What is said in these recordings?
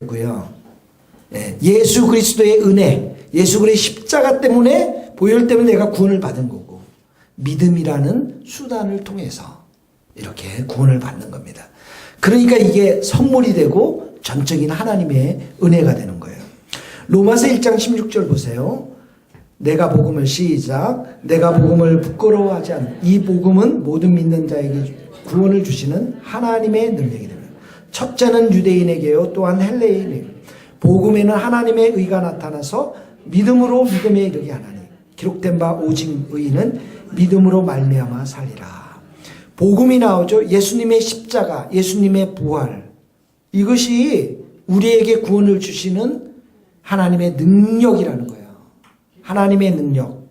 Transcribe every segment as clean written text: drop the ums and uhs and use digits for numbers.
고요. 예수 그리스도의 은혜, 예수 그리스도의 십자가 때문에, 보혈 때문에 내가 구원을 받은 거고, 믿음이라는 수단을 통해서 이렇게 구원을 받는 겁니다. 그러니까 이게 선물이 되고 전적인 하나님의 은혜가 되는 거예요. 로마서 1장 16절 보세요. 내가 복음을 시작. 내가 복음을 부끄러워하지 않는 이 복음은 모든 믿는 자에게 구원을 주시는 하나님의 능력이 됩니다. 첫째는 유대인에게요, 또한 헬레인에게. 복음에는 하나님의 의가 나타나서 믿음으로 믿음에 이르게 하나니 기록된 바 오직 의인은 믿음으로 말미암아 살리라. 복음이 나오죠. 예수님의 십자가, 예수님의 부활, 이것이 우리에게 구원을 주시는 하나님의 능력이라는 거예요. 하나님의 능력.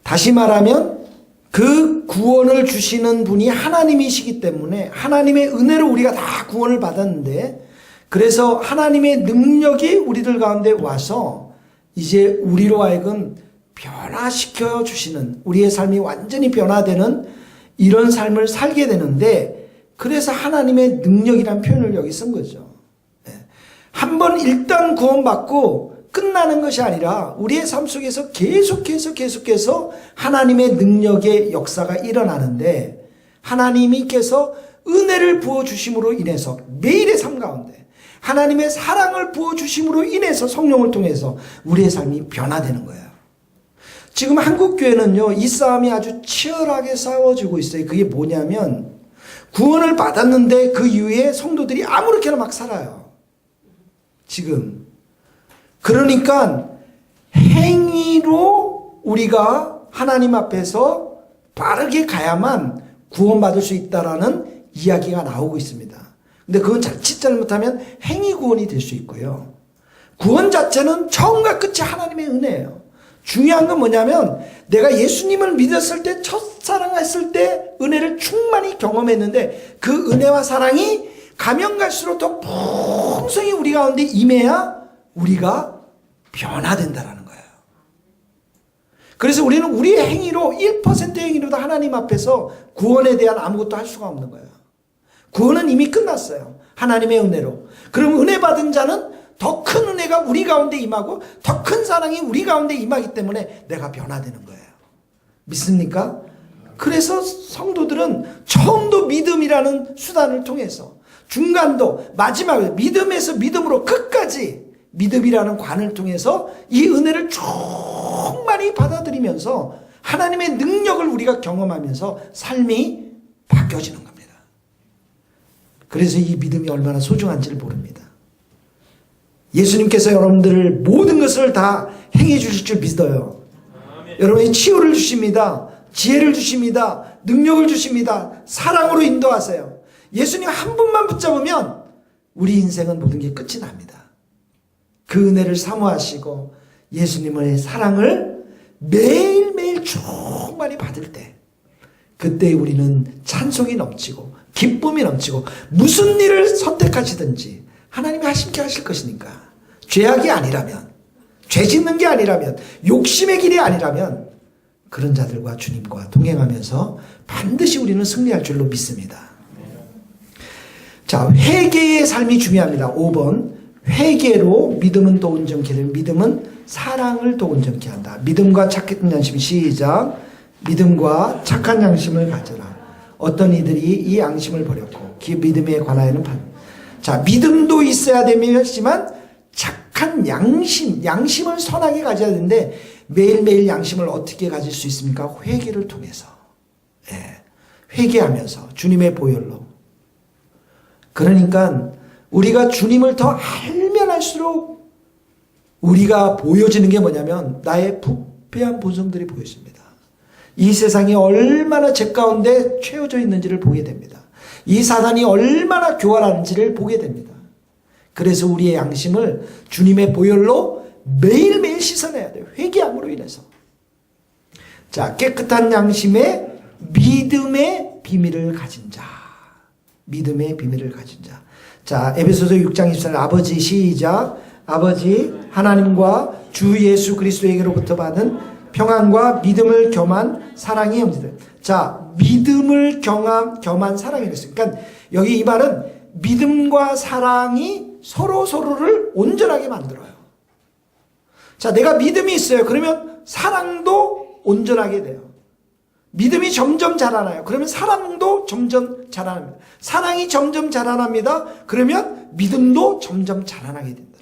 다시 말하면 그 구원을 주시는 분이 하나님이시기 때문에 하나님의 은혜로 우리가 다 구원을 받았는데, 그래서 하나님의 능력이 우리들 가운데 와서 이제 우리로 하여금 변화시켜 주시는, 우리의 삶이 완전히 변화되는 이런 삶을 살게 되는데, 그래서 하나님의 능력이라는 표현을 여기 쓴 거죠. 한번 일단 구원받고 끝나는 것이 아니라 우리의 삶 속에서 계속해서 하나님의 능력의 역사가 일어나는데, 하나님께서 은혜를 부어주심으로 인해서 매일의 삶 가운데 하나님의 사랑을 부어주심으로 인해서 성령을 통해서 우리의 삶이 변화되는 거예요. 지금 한국교회는요, 이 싸움이 아주 치열하게 싸워지고 있어요. 그게 뭐냐면, 구원을 받았는데 그 이후에 성도들이 아무렇게나 막 살아요. 지금. 그러니까 행위로 우리가 하나님 앞에서 바르게 가야만 구원받을 수 있다라는 이야기가 나오고 있습니다. 근데 그건 자칫 잘못하면 행위 구원이 될 수 있고요. 구원 자체는 처음과 끝이 하나님의 은혜예요. 중요한 건 뭐냐면, 내가 예수님을 믿었을 때, 첫사랑했을 때 은혜를 충만히 경험했는데, 그 은혜와 사랑이 가면 갈수록 더 풍성히 우리 가운데 임해야 우리가 변화된다라는 거예요. 그래서 우리는 우리의 행위로, 1%의 행위로도 하나님 앞에서 구원에 대한 아무것도 할 수가 없는 거예요. 구원은 이미 끝났어요. 하나님의 은혜로. 그럼 은혜 받은 자는 더 큰 은혜가 우리 가운데 임하고 더 큰 사랑이 우리 가운데 임하기 때문에 내가 변화되는 거예요. 믿습니까? 그래서 성도들은 처음도 믿음이라는 수단을 통해서, 중간도 마지막에 믿음에서 믿음으로 끝까지 믿음이라는 관을 통해서 이 은혜를 충만히 받아들이면서 하나님의 능력을 우리가 경험하면서 삶이 바뀌어지는 겁니다. 그래서 이 믿음이 얼마나 소중한지를 모릅니다. 예수님께서 여러분들을 모든 것을 다 행해 주실 줄 믿어요. 여러분이 치유를 주십니다. 지혜를 주십니다. 능력을 주십니다. 사랑으로 인도하세요. 예수님 한 분만 붙잡으면 우리 인생은 모든 게 끝이 납니다. 그 은혜를 사모하시고 예수님의 사랑을 매일매일 충만히 받을 때, 그때 우리는 찬송이 넘치고 기쁨이 넘치고, 무슨 일을 선택하시든지 하나님이 하심께 하실 것이니까, 죄악이 아니라면, 죄 짓는 게 아니라면, 욕심의 길이 아니라면 그런 자들과 주님과 동행하면서 반드시 우리는 승리할 줄로 믿습니다. 자, 회개의 삶이 중요합니다. 5번. 회개로 믿음은 또 온전케 되고 믿음은 사랑을 또 온전케 한다. 믿음과 착한 양심, 시작. 믿음과 착한 양심을 가져라. 어떤 이들이 이 양심을 버렸고 믿음에 관하여는 자, 믿음도 있어야 되지만 착한 양심을 선하게 가져야 되는데, 매일매일 양심을 어떻게 가질 수 있습니까? 회개를 통해서. 회개하면서 주님의 보혈로. 그러니까 우리가 주님을 더 알면 할수록 우리가 보여지는 게 뭐냐면, 나의 부패한 본성들이 보여집니다. 이 세상이 얼마나 죄 가운데 채워져 있는지를 보게 됩니다. 이 사단이 얼마나 교활한지를 보게 됩니다. 그래서 우리의 양심을 주님의 보혈로 매일매일 씻어내야 돼요. 회개함으로 인해서. 자, 깨끗한 양심에 믿음의 비밀을 가진 자. 믿음의 비밀을 가진 자. 자, 에베소서 6장 24절. 아버지, 시작. 아버지 하나님과 주 예수 그리스도에게로부터 받은 평안과 믿음을 겸한 사랑의 형제들. 자, 믿음을 겸한 사랑이 됐어요. 그러니까 여기 이 말은 믿음과 사랑이 서로를 온전하게 만들어요. 자, 내가 믿음이 있어요. 그러면 사랑도 온전하게 돼요. 믿음이 점점 자라나요. 그러면 사랑도 점점 자라납니다. 사랑이 점점 자라납니다. 그러면 믿음도 점점 자라나게 된다.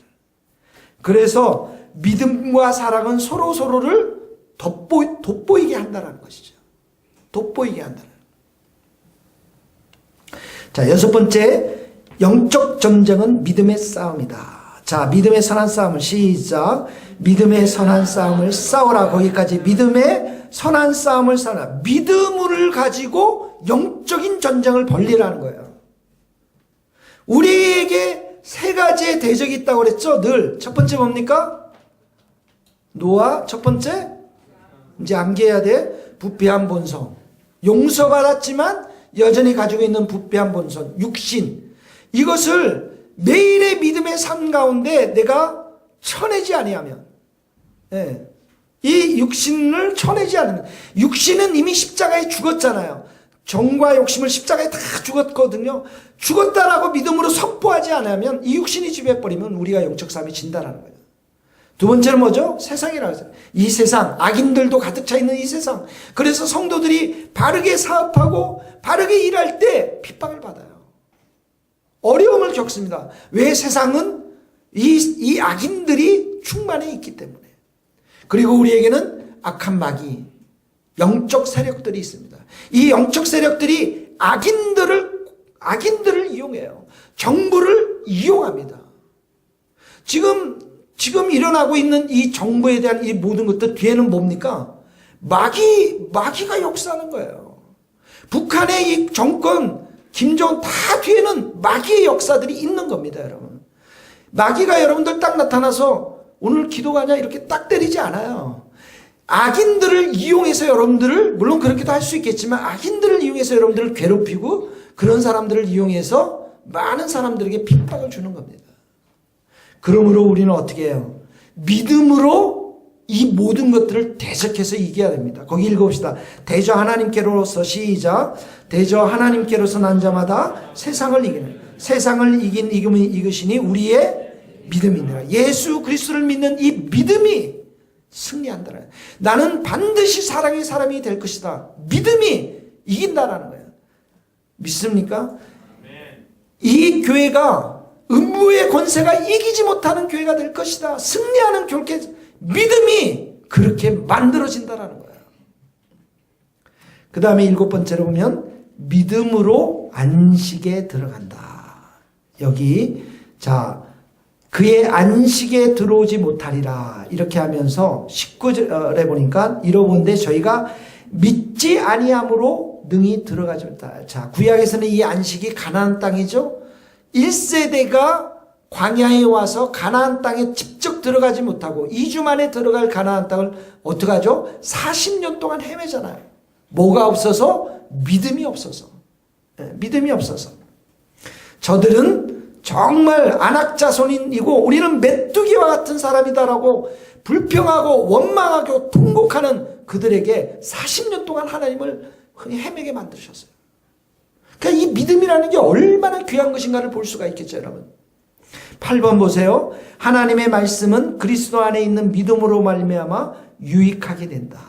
그래서 믿음과 사랑은 서로를 돋보이게 한다는 것이죠. 돋보이게 한다는. 자, 6번째, 영적 전쟁은 믿음의 싸움이다. 자, 믿음의 선한 싸움을 시작. 믿음의 선한 싸움을 싸우라. 거기까지. 믿음의 선한 싸움을 싸우라. 믿음을 가지고 영적인 전쟁을 벌리라는 거예요. 우리에게 3가지의 대적이 있다고 그랬죠? 늘. 첫 번째 뭡니까? 노아. 첫 번째? 이제 암기해야 돼. 부패한 본성. 용서받았지만 여전히 가지고 있는 부패한 본성. 육신. 이것을 매일의 믿음의 삶 가운데 내가 쳐내지 아니하면, 이 육신을 쳐내지 않으면, 육신은 이미 십자가에 죽었잖아요. 정과 욕심을 십자가에 다 죽었거든요. 죽었다라고 믿음으로 선포하지 않으면 이 육신이 지배해버리면 우리가 영적 싸움이 진다라는 거예요. 두 번째는 뭐죠? 세상이라고 해서 이 세상, 악인들도 가득 차 있는 이 세상. 그래서 성도들이 바르게 사업하고 바르게 일할 때 핍박을 받아요. 어려움을 겪습니다. 왜? 세상은 이 악인들이 충만해 있기 때문에. 그리고 우리에게는 악한 마귀, 영적 세력들이 있습니다. 이 영적 세력들이 악인들을 이용해요. 정부를 이용합니다. 지금 일어나고 있는 이 정부에 대한 이 모든 것들 뒤에는 뭡니까? 마귀가 역사하는 거예요. 북한의 이 정권, 김정은 다 뒤에는 마귀의 역사들이 있는 겁니다, 여러분. 마귀가 여러분들 딱 나타나서 오늘 기도가냐 이렇게 딱 때리지 않아요. 악인들을 이용해서 여러분들을, 물론 그렇게도 할 수 있겠지만 악인들을 이용해서 여러분들을 괴롭히고 그런 사람들을 이용해서 많은 사람들에게 핍박을 주는 겁니다. 그러므로 우리는 어떻게 해요? 믿음으로 이 모든 것들을 대적해서 이겨야 됩니다. 거기 읽어봅시다. 대저 하나님께로서 시작. 대저 하나님께로서 난 자마다 세상을 이기는, 세상을 이긴 이것이니 우리의 믿음이니라. 예수 그리스도를 믿는 이 믿음이 승리한다. 나는 반드시 사랑의 사람이 될 것이다. 믿음이 이긴다라는 거예요. 믿습니까? 이 교회가 음부의 권세가 이기지 못하는 교회가 될 것이다. 승리하는 교회, 믿음이 그렇게 만들어진다라는 거예요. 그 다음에 7번째로 보면 믿음으로 안식에 들어간다. 여기 자, 그의 안식에 들어오지 못하리라 이렇게 하면서 19절에 보니까 이러본데 저희가 믿지 아니함으로 능히 들어가지 못하다. 자, 구약에서는 이 안식이 가나안 땅이죠. 1세대가 광야에 와서 가나안 땅에 직접 들어가지 못하고 2주 만에 들어갈 가나안 땅을 어떻게 하죠? 40년 동안 헤매잖아요. 뭐가 없어서? 믿음이 없어서. 믿음이 없어서. 저들은 정말 안악자손이고 우리는 메뚜기와 같은 사람이다라고 불평하고 원망하고 통곡하는 그들에게 40년 동안 하나님을 헤매게 만드셨어요. 그러니까 이 믿음이라는 게 얼마나 귀한 것인가를 볼 수가 있겠죠, 여러분. 8번 보세요. 하나님의 말씀은 그리스도 안에 있는 믿음으로 말미암아 유익하게 된다.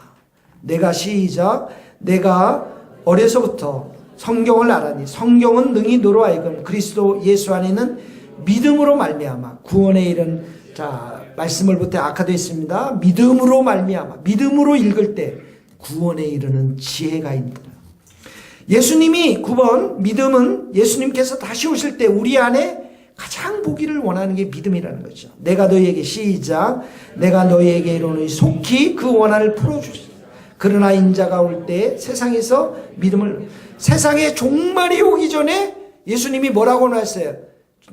내가 시작. 내가 어려서부터 성경을 알았니? 성경은 능히 너로 하여금 그리스도 예수 안에 있는 믿음으로 말미암아 구원에 이른, 자, 말씀을 보태 악화되어 있습니다. 믿음으로 말미암아, 믿음으로 읽을 때 구원에 이르는 지혜가 있다. 예수님이 9번, 믿음은 예수님께서 다시 오실 때 우리 안에 가장 보기를 원하는 게 믿음이라는 거죠. 내가 너희에게 시작. 내가 너희에게 이르노니 속히 그 원한을 풀어주시오. 그러나 인자가 올 때 세상에서 믿음을, 세상의 종말이 오기 전에 예수님이 뭐라고 말했어요?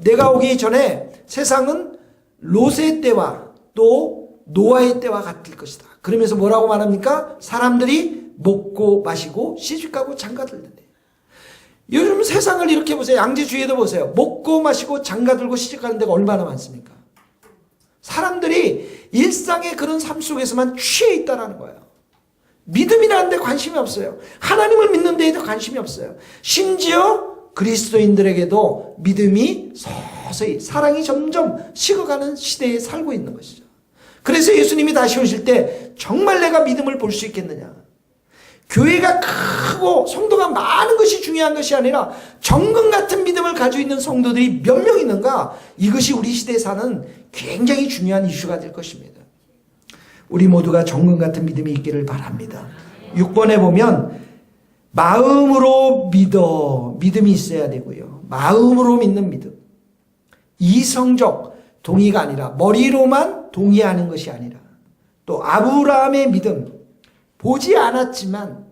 내가 오기 전에 세상은 롯의 때와 또 노아의 때와 같을 것이다. 그러면서 뭐라고 말합니까? 사람들이 먹고 마시고 시집가고 장가들는데. 요즘 세상을 이렇게 보세요. 양재주의에도 보세요. 먹고 마시고 장가들고 시집가는 데가 얼마나 많습니까? 사람들이 일상의 그런 삶 속에서만 취해 있다는 거예요. 믿음이라는 데 관심이 없어요. 하나님을 믿는 데에도 관심이 없어요. 심지어 그리스도인들에게도 믿음이 서서히, 사랑이 점점 식어가는 시대에 살고 있는 것이죠. 그래서 예수님이 다시 오실 때 정말 내가 믿음을 볼 수 있겠느냐? 교회가 크고 성도가 많은 것이 중요한 것이 아니라 정금 같은 믿음을 가지고 있는 성도들이 몇 명 있는가? 이것이 우리 시대에 사는 굉장히 중요한 이슈가 될 것입니다. 우리 모두가 정금 같은 믿음이 있기를 바랍니다. 6번에 보면 마음으로 믿어, 믿음이 있어야 되고요. 마음으로 믿는 믿음. 이성적 동의가 아니라 머리로만 동의하는 것이 아니라 또 아브라함의 믿음, 보지 않았지만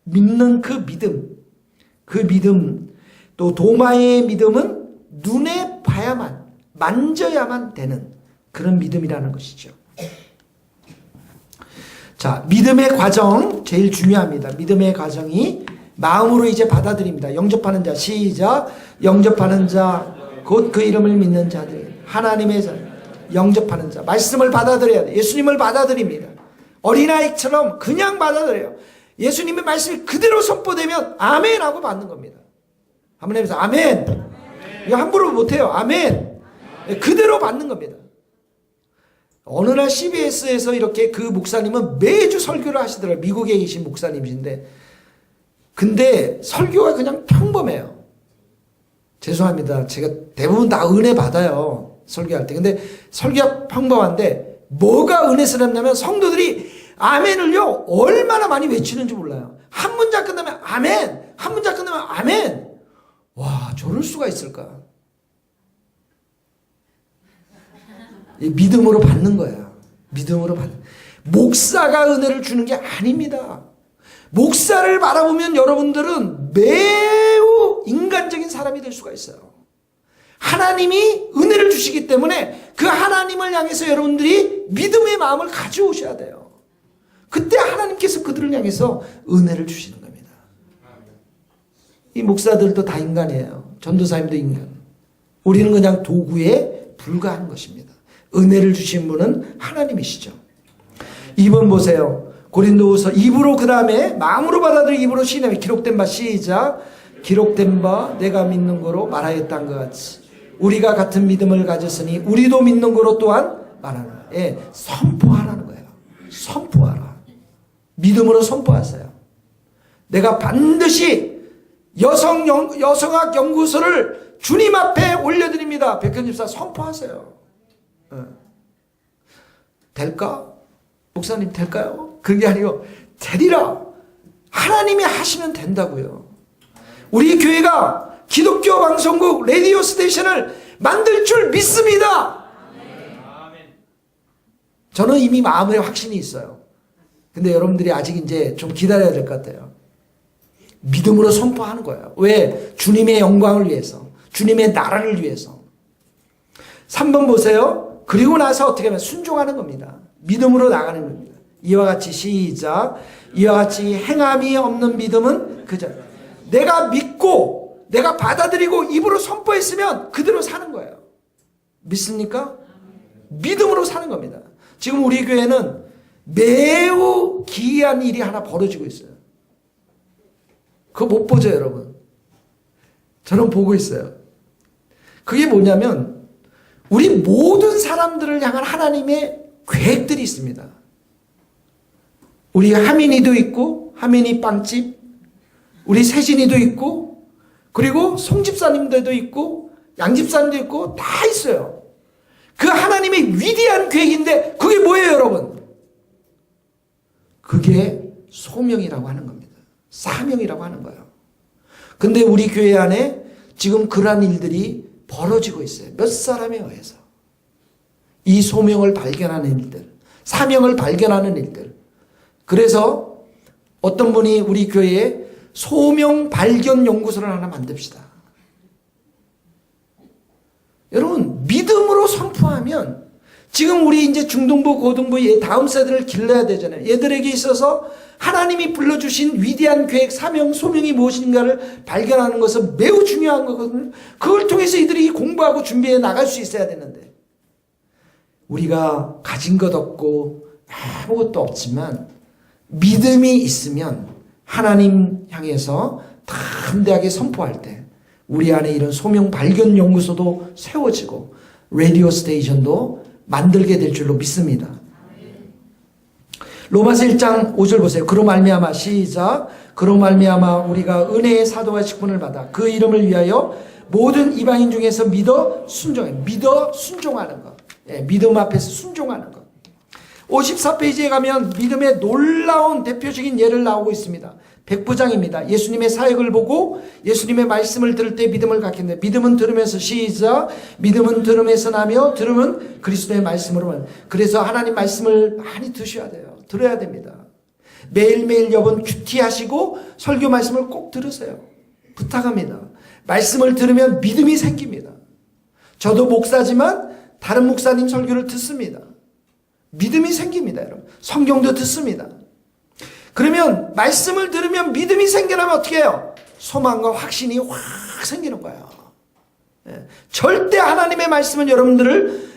믿는 그 믿음, 또 도마의 믿음은 눈에 봐야만, 만져야만 되는 그런 믿음이라는 것이죠. 자, 믿음의 과정 제일 중요합니다. 믿음의 과정이 마음으로 이제 받아들입니다. 영접하는 자, 시작. 영접하는 자, 곧 그 이름을 믿는 자들, 하나님의 자, 영접하는 자, 말씀을 받아들여야 돼. 예수님을 받아들입니다. 어린아이처럼 그냥 받아들여요. 예수님의 말씀이 그대로 선포되면 아멘 하고 받는 겁니다. 한번 해보세요. 아멘. 이거 함부로 못해요. 아멘. 그대로 받는 겁니다. 어느 날 CBS에서 이렇게 그 목사님은 매주 설교를 하시더라고요. 미국에 계신 목사님이신데. 근데 설교가 그냥 평범해요. 죄송합니다. 제가 대부분 다 은혜 받아요. 설교할 때. 근데 설교가 평범한데 뭐가 은혜스럽냐면 성도들이 아멘을요 얼마나 많이 외치는지 몰라요. 한 문장 끝나면 아멘, 한 문장 끝나면 아멘. 와, 저럴 수가 있을까? 믿음으로 받는 거야. 믿음으로 받는. 목사가 은혜를 주는 게 아닙니다. 목사를 바라보면 여러분들은 매우 인간적인 사람이 될 수가 있어요. 하나님이 은혜를 주시기 때문에 그 하나님을 향해서 여러분들이 믿음의 마음을 가져오셔야 돼요. 그때 하나님께서 그들을 향해서 은혜를 주시는 겁니다. 이 목사들도 다 인간이에요. 전도사님도 인간. 우리는 그냥 도구에 불과한 것입니다. 은혜를 주신 분은 하나님이시죠. 2번 보세요. 고린도후서 입으로 그 다음에 마음으로 받아들이고 입으로 시인하며 기록된 바 시작. 기록된 바 내가 믿는 거로 말하였다는 것 같이 우리가 같은 믿음을 가졌으니 우리도 믿는 거로 또한 말하는 거예요. 예, 선포하라는 거예요. 선포하라. 믿음으로 선포하세요. 내가 반드시 여성학 연구소를 주님 앞에 올려드립니다. 백현집사 선포하세요. 될까? 목사님 될까요? 그게 아니고 되리라. 하나님이 하시면 된다고요. 우리 교회가 기독교 방송국 라디오 스테이션을 만들 줄 믿습니다. 저는 이미 마음에 확신이 있어요. 근데 여러분들이 아직 이제 좀 기다려야 될 것 같아요. 믿음으로 선포하는 거예요. 왜? 주님의 영광을 위해서, 주님의 나라를 위해서. 3번 보세요. 그리고 나서 어떻게 하면 순종하는 겁니다. 믿음으로 나가는 겁니다. 이와 같이 시작. 이와 같이 행함이 없는 믿음은 그저 내가 믿고 내가 받아들이고 입으로 선포했으면 그대로 사는 거예요. 믿습니까? 믿음으로 사는 겁니다. 지금 우리 교회는 매우 기이한 일이 하나 벌어지고 있어요. 그거 못 보죠, 여러분? 저는 보고 있어요. 그게 뭐냐면 우리 모든 사람들을 향한 하나님의 계획들이 있습니다. 우리 하민이도 있고, 하민이 빵집, 우리 세진이도 있고, 그리고 송집사님들도 있고, 양집사님도 있고, 다 있어요. 그 하나님의 위대한 계획인데 그게 뭐예요, 여러분? 그게 소명이라고 하는 겁니다. 사명이라고 하는 거예요. 근데 우리 교회 안에 지금 그러한 일들이 벌어지고 있어요. 몇 사람에 의해서. 이 소명을 발견하는 일들, 사명을 발견하는 일들. 그래서 어떤 분이 우리 교회에 소명 발견 연구소를 하나 만듭시다. 여러분, 믿음으로 선포하면 지금 우리 이제 중등부, 고등부 다음 세대를 길러야 되잖아요. 얘들에게 있어서 하나님이 불러주신 위대한 계획, 사명, 소명이 무엇인가를 발견하는 것은 매우 중요한 거거든요. 그걸 통해서 이들이 공부하고 준비해 나갈 수 있어야 되는데 우리가 가진 것 없고 아무것도 없지만 믿음이 있으면 하나님 향해서 담대하게 선포할 때 우리 안에 이런 소명 발견 연구소도 세워지고 라디오 스테이션도 만들게 될 줄로 믿습니다. 로마서 1장 5절 보세요. 그로 말미암아 시작. 그로 말미암아 우리가 은혜의 사도와 직분을 받아 그 이름을 위하여 모든 이방인 중에서 믿어 순종하는 것. 예, 믿음 앞에서 순종하는 것. 54페이지에 가면 믿음의 놀라운 대표적인 예를 나오고 있습니다. 백부장입니다. 예수님의 사역을 보고 예수님의 말씀을 들을 때 믿음을 갖게 됩니다. 믿음은 들으면서 시작. 믿음은 들음에서 나며 들음은 그리스도의 말씀으로. 그래서 하나님 말씀을 많이 드셔야 돼요. 들어야 됩니다. 매일매일 여러분 큐티하시고 설교 말씀을 꼭 들으세요. 부탁합니다. 말씀을 들으면 믿음이 생깁니다. 저도 목사지만 다른 목사님 설교를 듣습니다. 믿음이 생깁니다, 여러분. 성경도 듣습니다. 그러면 말씀을 들으면 믿음이 생겨나면 어떻게 해요? 소망과 확신이 확 생기는 거예요. 예. 절대 하나님의 말씀은 여러분들을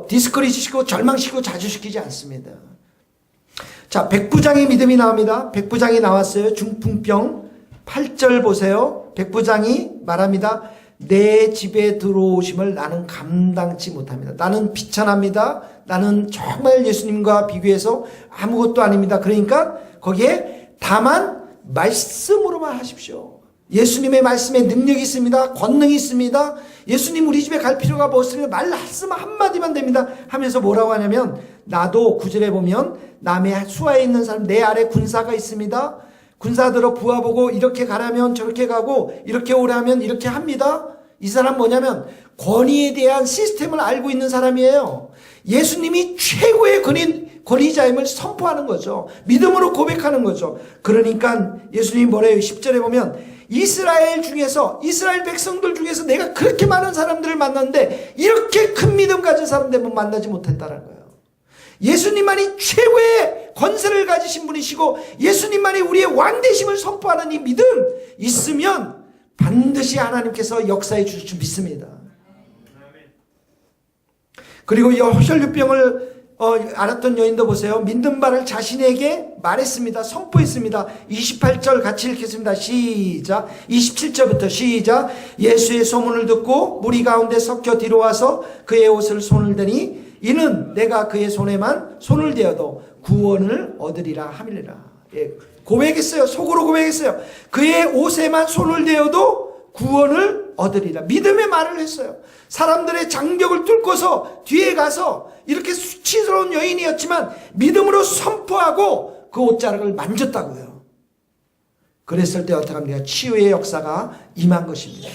디스커리지시키고 절망시키고 자주시키지 않습니다. 자, 백부장의 믿음이 나옵니다. 백부장이 나왔어요. 중풍병 8절 보세요. 백부장이 말합니다. 내 집에 들어오심을 나는 감당치 못합니다. 나는 비천합니다. 나는 정말 예수님과 비교해서 아무것도 아닙니다. 그러니까 거기에 다만 말씀으로만 하십시오. 예수님의 말씀에 능력이 있습니다. 권능이 있습니다. 예수님 우리 집에 갈 필요가 뭐 없습니다. 말씀 한마디만 됩니다. 하면서 뭐라고 하냐면 나도 9절에 보면 남의 수하에 있는 사람 내 아래 군사가 있습니다. 군사들어 부하보고 이렇게 가라면 저렇게 가고 이렇게 오라면 이렇게 합니다. 이 사람 뭐냐면 권위에 대한 시스템을 알고 있는 사람이에요. 예수님이 최고의 권위자임을 선포하는 거죠. 믿음으로 고백하는 거죠. 그러니까 예수님이 뭐래요? 10절에 보면 이스라엘 백성들 중에서 내가 그렇게 많은 사람들을 만났는데 이렇게 큰 믿음 가진 사람들만 만나지 못했다는 거예요. 예수님만이 최고의 권세를 가지신 분이시고 예수님만이 우리의 왕되심을 선포하는 이 믿음 있으면 반드시 하나님께서 역사해 주실 줄 믿습니다. 그리고 혈류병을 알았던 여인도 보세요. 믿는 바를 자신에게 말했습니다. 선포했습니다. 28절 같이 읽겠습니다. 시작. 27절부터 시작. 예수의 소문을 듣고 무리 가운데 섞여 뒤로 와서 그의 옷을 손을 대니 이는 내가 그의 손에만 손을 대어도 구원을 얻으리라 함이니라. 예, 고백했어요. 속으로 고백했어요. 그의 옷에만 손을 대어도 구원을 얻으리라. 믿음의 말을 했어요. 사람들의 장벽을 뚫고서 뒤에 가서 이렇게 수치스러운 여인이었지만 믿음으로 선포하고 그 옷자락을 만졌다고요. 그랬을 때 어떻게 합니까? 치유의 역사가 임한 것입니다.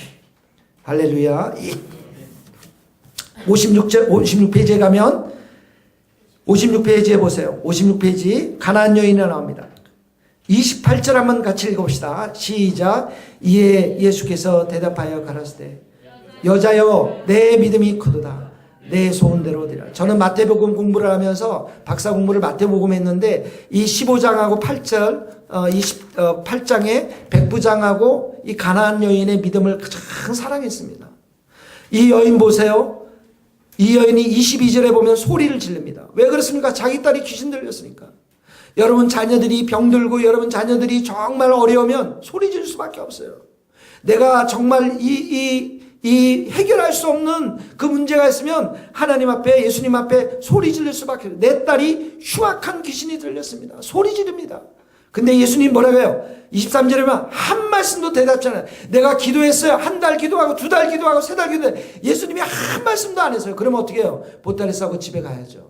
할렐루야. 56페이지에 가면 56페이지에 보세요. 56페이지 가나안 여인이 나옵니다. 28절 한번 같이 읽어봅시다. 시작. 이에 예수께서 대답하여 가라사대 여자여 내 믿음이 크도다. 내 소원대로 되라. 저는 마태복음 공부를 하면서 박사 공부를 마태복음 했는데 이 15장하고 8절 28장에 백부장하고 이 가나안 여인의 믿음을 가장 사랑했습니다. 이 여인 보세요. 이 여인이 22절에 보면 소리를 지릅니다. 왜 그렇습니까? 자기 딸이 귀신 들렸으니까. 여러분 자녀들이 병들고 여러분 자녀들이 정말 어려우면 소리 지를 수밖에 없어요. 내가 정말 이 해결할 수 없는 그 문제가 있으면 하나님 앞에 예수님 앞에 소리 지를 수밖에 없어요. 내 딸이 흉악한 귀신이 들렸습니다. 소리 지릅니다. 근데 예수님 뭐라고 해요? 23절에 보면 한 말씀도 대답지 않아요. 내가 기도했어요. 한 달 기도하고 2달 기도하고 3달 기도해. 예수님이 한 말씀도 안 했어요. 그러면 어떻게 해요? 보따리 싸고 집에 가야죠.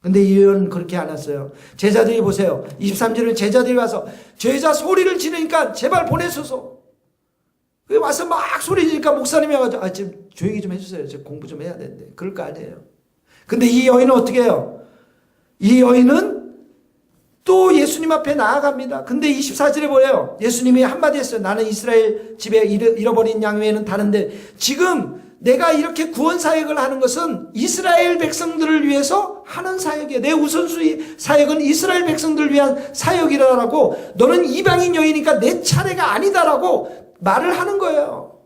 근데 이 여인은 그렇게 안 했어요. 제자들이 보세요. 23절에 제자들이 와서 제자 소리를 지르니까 제발 보내소서. 와서 막 소리 지르니까 목사님이 와가지고 지금 조용히 좀 해주세요. 저 공부 좀 해야 되는데. 그럴 거 아니에요. 근데 이 여인은 어떻게 해요? 이 여인은 또 예수님 앞에 나아갑니다. 근데 24절에 뭐예요? 예수님이 한마디 했어요. 나는 이스라엘 집에 잃어버린 양 외에는 다른데 지금 내가 이렇게 구원 사역을 하는 것은 이스라엘 백성들을 위해서 하는 사역이에요. 내 우선순위 사역은 이스라엘 백성들을 위한 사역이라고 너는 이방인 여인이니까 내 차례가 아니다라고 말을 하는 거예요.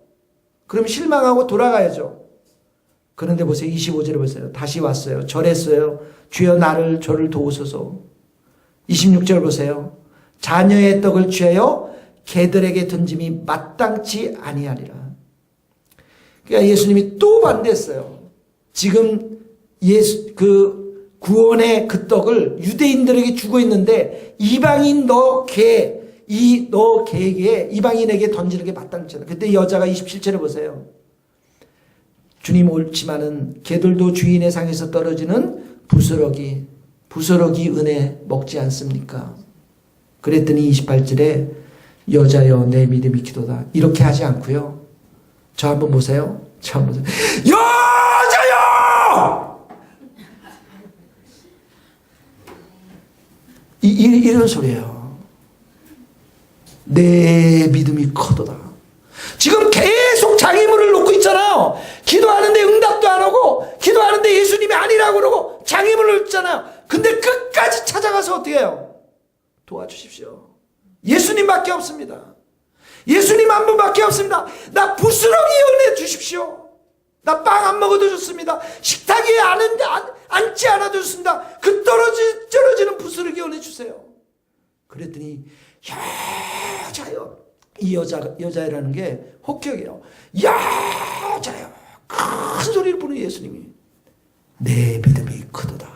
그럼 실망하고 돌아가야죠. 그런데 보세요. 25절에 보세요. 다시 왔어요. 절했어요. 주여 저를 도우소서. 26절 보세요. 자녀의 떡을 취하여 개들에게 던짐이 마땅치 아니하리라. 그러니까 예수님이 또 반대했어요. 지금 그 구원의 그 떡을 유대인들에게 주고 있는데 이방인 너 개에게 이방인에게 던지는 게 마땅치 않아. 그때 여자가 27절에 보세요. 주님 옳지만은 개들도 주인의 상에서 떨어지는 부스러기 은혜 먹지 않습니까? 그랬더니 28절에 여자여 내 믿음이 기도다. 이렇게 하지 않고요. 저 한번 보세요. 여자여! 이런 소리예요. 내 믿음이 커도다. 지금 계속 자기 힘을 놓고 있잖아요. 기도하는데 응답도 안 하고 기도하는데 예수님이 아니라고 그러고 자기 힘을 놓잖아요. 근데 끝까지 찾아가서 어떻게 해요? 도와주십시오. 예수님밖에 없습니다. 예수님 한 분밖에 없습니다. 나 부스러기 은혜 주십시오. 나 빵 안 먹어도 좋습니다. 식탁 위에 앉지 않아도 좋습니다. 그 떨어지는 부스러기 은혜 주세요. 그랬더니 여자요. 이 여자라는 게 혹격이에요. 여자요. 큰 소리를 부르는 예수님이 내 믿음이 크도다.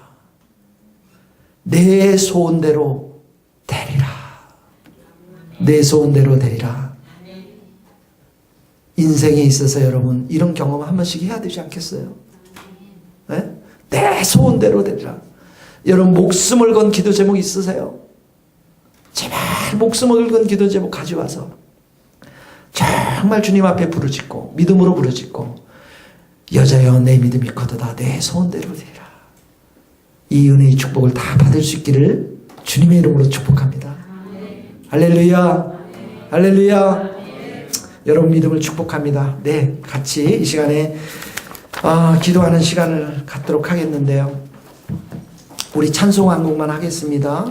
내 소원대로 되리라. 내 소원대로 되리라. 인생에 있어서 여러분 이런 경험 한 번씩 해야 되지 않겠어요? 네? 내 소원대로 되리라. 여러분 목숨을 건 기도 제목 있으세요? 제발 목숨을 건 기도 제목 가져와서 정말 주님 앞에 부르짖고 믿음으로 부르짖고 여자여 내 믿음이 커도다. 내 소원대로 되리라. 이 은혜의 축복을 다 받을 수 있기를 주님의 이름으로 축복합니다. 할렐루야. 할렐루야. 여러분 믿음을 축복합니다. 네, 같이 이 시간에 기도하는 시간을 갖도록 하겠는데요. 우리 찬송 한 곡만 하겠습니다.